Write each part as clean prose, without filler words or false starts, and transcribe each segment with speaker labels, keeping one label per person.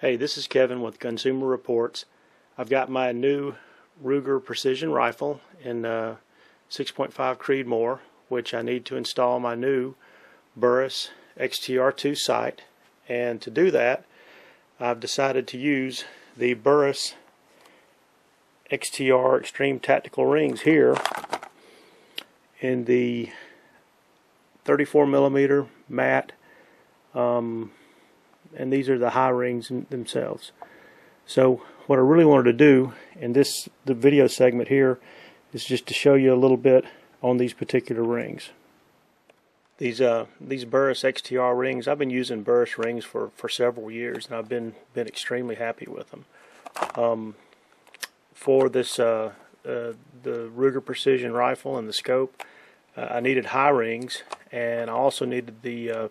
Speaker 1: Hey, this is Kevin with Consumer Reports. I've got my new Ruger precision rifle in 6.5 Creedmoor, which I need to install my new Burris XTR II sight. And to do that, I've decided to use the Burris XTR Xtreme Tactical Rings here in the 34mm matte, and these are the high rings themselves. So what I really wanted to do in the video segment here is just to show you a little bit on these particular rings. These Burris XTR rings, I've been using Burris rings for several years, and I've been extremely happy with them. For this the Ruger precision rifle and the scope, I needed high rings, and I also needed the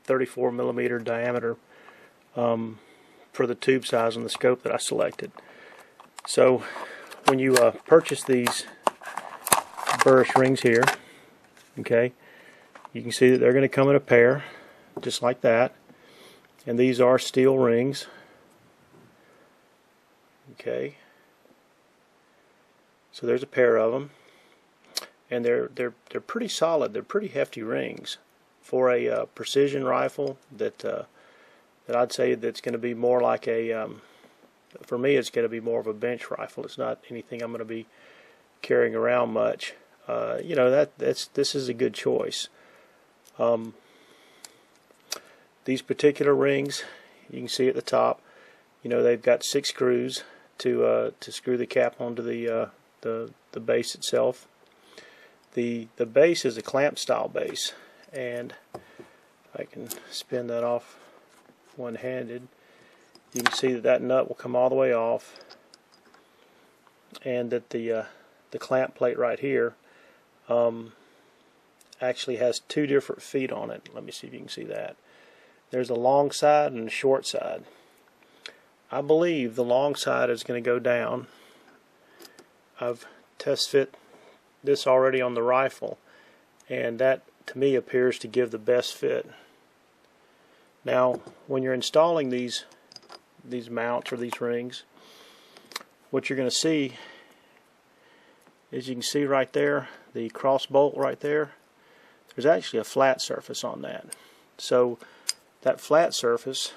Speaker 1: 34mm diameter for the tube size on the scope that I selected. So when you purchase these Burris rings here, okay, you can see that they're going to come in a pair just like that, and these are steel rings. Okay, so there's a pair of them, and they're pretty solid. They're pretty hefty rings for a precision rifle that I'd say that's going to be more like a for me, it's going to be more of a bench rifle. It's not anything I'm going to be carrying around much. You know, this is a good choice. These particular rings, you can see at the top, you know, they've got 6 screws to screw the cap onto the base itself. The base is a clamp style base, and I can spin that off one-handed. You can see that nut will come all the way off, and that the clamp plate right here actually has 2 different feet on it. Let me see if you can see that. There's a long side and a short side. I believe the long side is going to go down. I've test fit this already on the rifle, and that to me appears to give the best fit. Now when you're installing these mounts or these rings, what you're going to see is, you can see right there, the cross bolt right there, there's actually a flat surface on that. So that flat surface,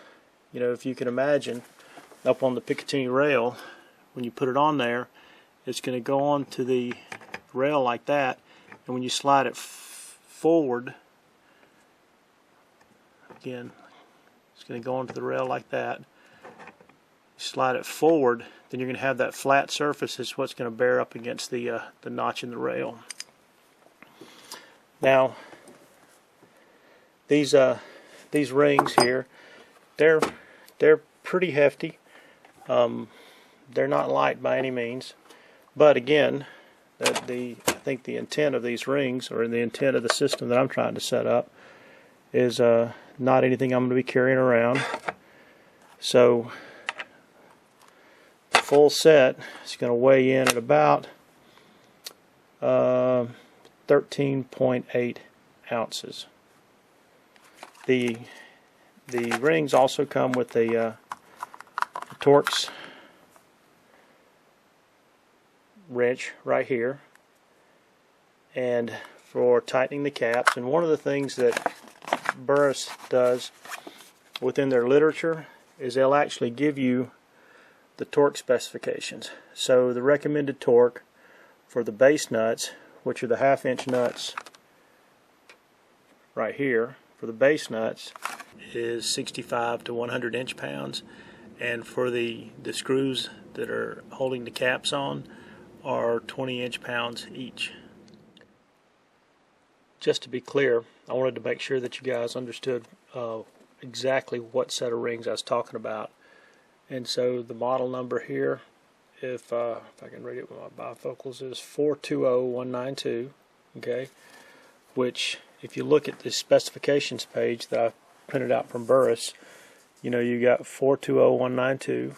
Speaker 1: you know, if you can imagine up on the Picatinny rail, when you put it on there, it's going to go on to the rail like that, and when you slide it forward, again, it's going to go onto the rail like that. Slide it forward, then you're going to have that flat surface is what's going to bear up against the notch in the rail. Now these rings here, they're pretty hefty. They're not light by any means, but again, I think the intent of these rings, or the intent of the system that I'm trying to set up, is not anything I'm going to be carrying around. So the full set is going to weigh in at about 13.8 ounces. The rings also come with a Torx wrench right here, and for tightening the caps. And one of the things that Burris does within their literature is they'll actually give you the torque specifications. So the recommended torque for the base nuts, which are the 1/2 inch nuts right here, for the base nuts is 65 to 100 inch-pounds, and for the screws that are holding the caps on are 20 inch-pounds each. Just to be clear, I wanted to make sure that you guys understood exactly what set of rings I was talking about. And so the model number here, if I can read it with my bifocals, is 420192. Okay, which if you look at the specifications page that I printed out from Burris, you know, you got 420192,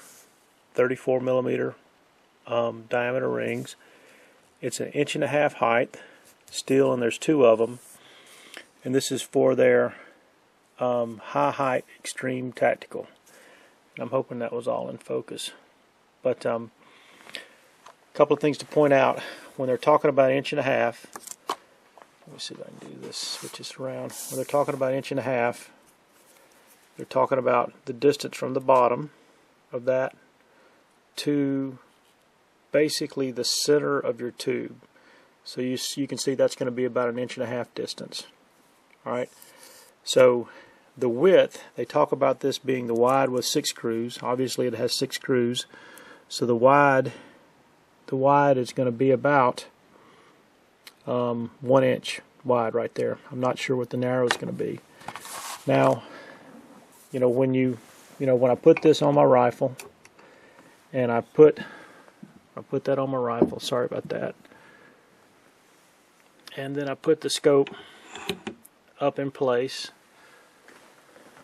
Speaker 1: 34mm diameter rings. It's 1.5 inches height, steel, and there's 2 of them. And this is for their high height extreme tactical. I'm hoping that was all in focus. But a couple of things to point out when they're talking about 1.5 inches. Let me see if I can do this, switch this around. When they're talking about 1.5 inches, they're talking about the distance from the bottom of that to basically the center of your tube. So you can see that's going to be about 1.5 inches distance. Alright, so the width, they talk about this being the wide with 6 screws. Obviously it has 6 screws, so the wide is going to be about 1 inch wide right there. I'm not sure what the narrow is going to be. Now, when I put this on my rifle, and I put that on my rifle, sorry about that, and then I put the scope up in place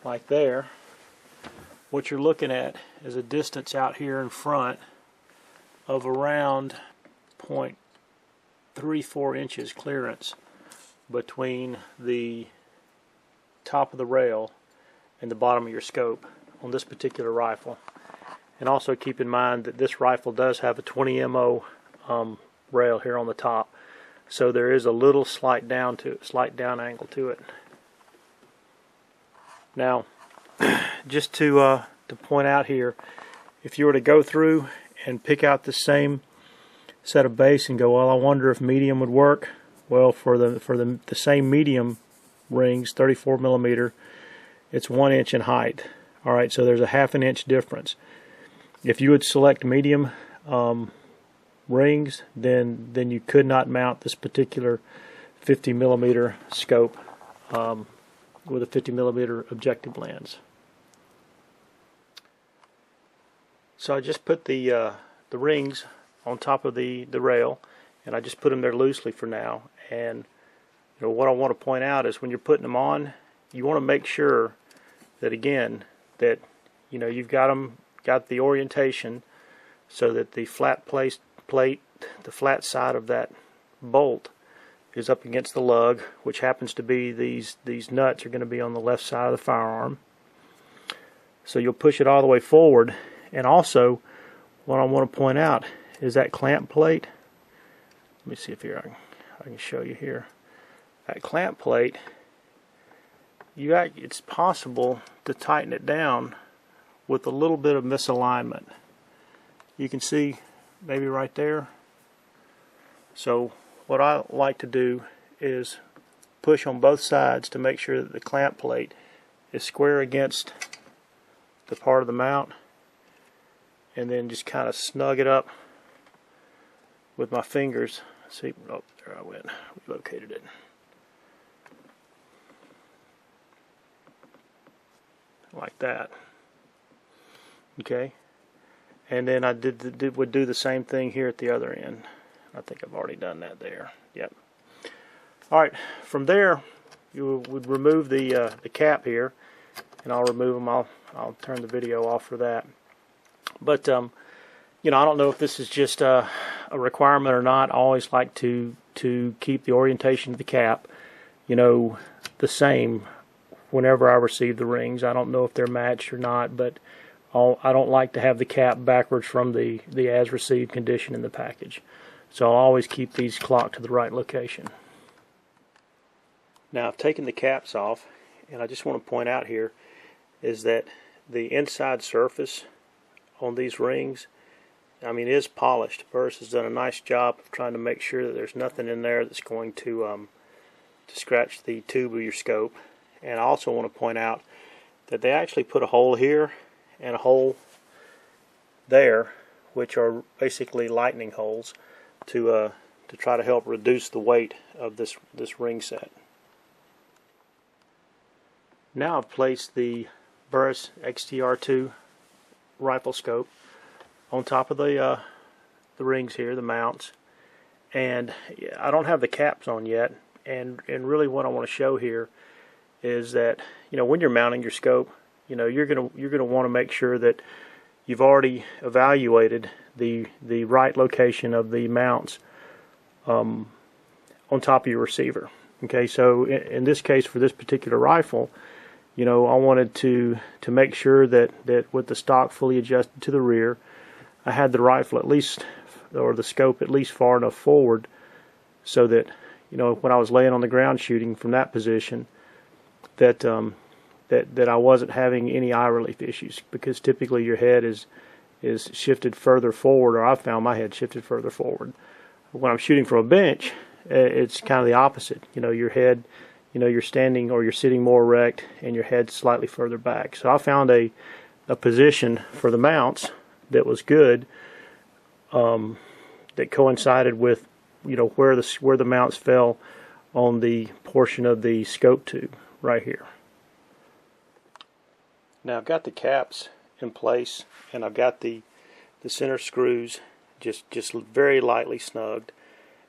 Speaker 1: like there, what you're looking at is a distance out here in front of around 0.34 inches clearance between the top of the rail and the bottom of your scope on this particular rifle. And also keep in mind that this rifle does have a 20 MO rail here on the top, so there is a little slight down angle to it. Now, just to point out here, if you were to go through and pick out the same set of base and go, well, I wonder if medium would work. Well, for the same medium rings, 34 millimeter, it's 1 inch in height. All right, so there's a 1/2 inch difference. If you would select medium rings, then you could not mount this particular 50 millimeter scope with a 50 millimeter objective lens. So I just put the rings on top of the rail, and I just put them there loosely for now. And what I want to point out is when you're putting them on, you want to make sure that, again, that you've got the orientation so that the flat plate, the flat side of that bolt is up against the lug, which happens to be these nuts are going to be on the left side of the firearm. So you'll push it all the way forward. And also, what I want to point out is that clamp plate. Let me see if here I can show you here. That clamp plate, it's possible to tighten it down with a little bit of misalignment. You can see maybe right there. So what I like to do is push on both sides to make sure that the clamp plate is square against the part of the mount, and then just kind of snug it up with my fingers. See, oh, there I went. We located it. Like that. Okay. And then I would do the same thing here at the other end. I think I've already done that there. Yep. Alright, from there you would remove the cap here, and I'll remove them. I'll turn the video off for that. But I don't know if this is just a requirement or not. I always like to keep the orientation of the cap the same whenever I receive the rings. I don't know if they're matched or not, but I don't like to have the cap backwards from the as received condition in the package. So I'll always keep these clocked to the right location. Now I've taken the caps off, and I just want to point out here is that the inside surface on these rings, is polished. Burris has done a nice job of trying to make sure that there's nothing in there that's going to scratch the tube of your scope. And I also want to point out that they actually put a hole here and a hole there, which are basically lightning holes to try to help reduce the weight of this ring set. Now I've placed the Burris XTR II rifle scope on top of the rings here, the mounts, and I don't have the caps on yet. And really, what I want to show here is that when you're mounting your scope, you're gonna want to make sure that you've already evaluated the right location of the mounts on top of your receiver. Okay, so in this case, for this particular rifle, I wanted to make sure that with the stock fully adjusted to the rear, I had the rifle at least, or the scope at least far enough forward so that, when I was laying on the ground shooting from that position, that that I wasn't having any eye relief issues, because typically your head is shifted further forward, or I've found my head shifted further forward. When I'm shooting from a bench, it's kind of the opposite. Your head, you're standing or you're sitting more erect and your head's slightly further back. So I found a position for the mounts that was good, that coincided with where the mounts fell on the portion of the scope tube right here. Now I've got the caps in place, and I've got the center screws just very lightly snugged,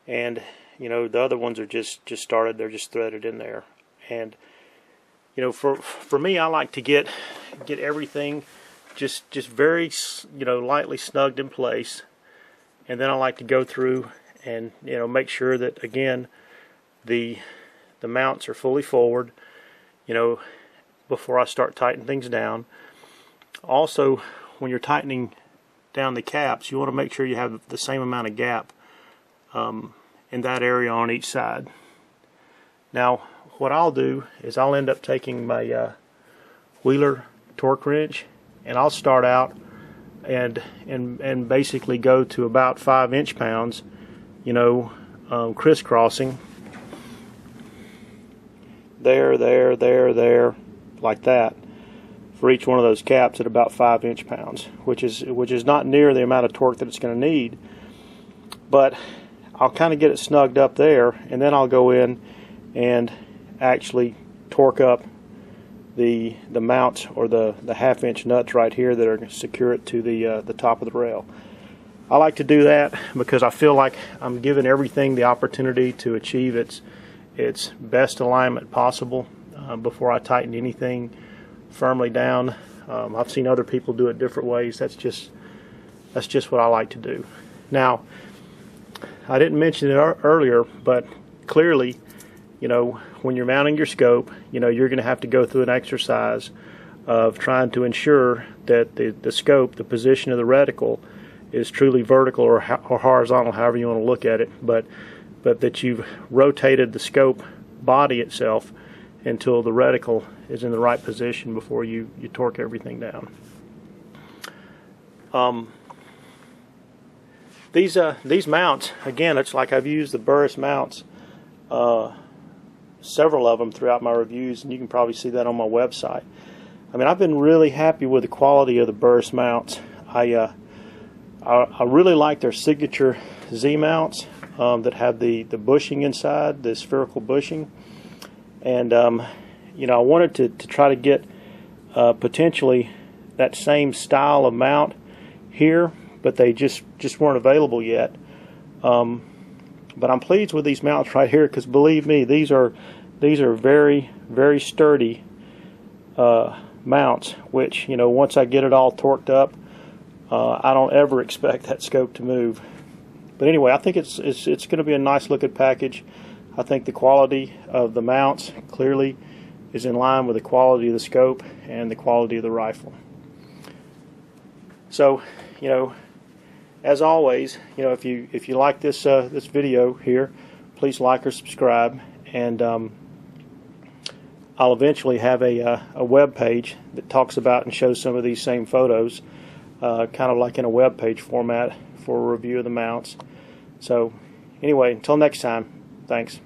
Speaker 1: and the other ones are just started. They're just threaded in there. And for me, I like to get everything just very lightly snugged in place, and then I like to go through and make sure that, again, the mounts are fully forward before I start tightening things down. Also, when you're tightening down the caps, you want to make sure you have the same amount of gap in that area on each side. Now what I'll do is I'll end up taking my Wheeler torque wrench, and I'll start out and basically go to about 5 inch-pounds, crisscrossing there, like that, for each one of those caps at about 5 inch-pounds, which is not near the amount of torque that it's going to need, but I'll kind of get it snugged up there, and then I'll go in and actually torque up the mounts, or the half-inch nuts right here that are going to secure it to the top of the rail. I like to do that because I feel like I'm giving everything the opportunity to achieve its best alignment possible before I tighten anything firmly down. I've seen other people do it different ways. That's just what I like to do. Now, I didn't mention it earlier, but clearly, when you're mounting your scope, you're going to have to go through an exercise of trying to ensure that the scope, the position of the reticle, is truly vertical or horizontal, however you want to look at it, but that you've rotated the scope body itself until the reticle is in the right position before you torque everything down. These mounts, again, it's like I've used the Burris mounts, several of them throughout my reviews, and you can probably see that on my website. I mean, I've been really happy with the quality of the Burris mounts. I really like their signature Z mounts that have the bushing inside, the spherical bushing, and I wanted to try to get potentially that same style of mount here, but they just weren't available yet. But I'm pleased with these mounts right here, because believe me, these are very, very sturdy mounts, which once I get it all torqued up, I don't ever expect that scope to move. But anyway, I think it's going to be a nice looking package. I think the quality of the mounts clearly is in line with the quality of the scope and the quality of the rifle. So, as always, if you like this this video here, please like or subscribe, and I'll eventually have a web page that talks about and shows some of these same photos, kind of like in a web page format for a review of the mounts. So anyway, until next time, thanks.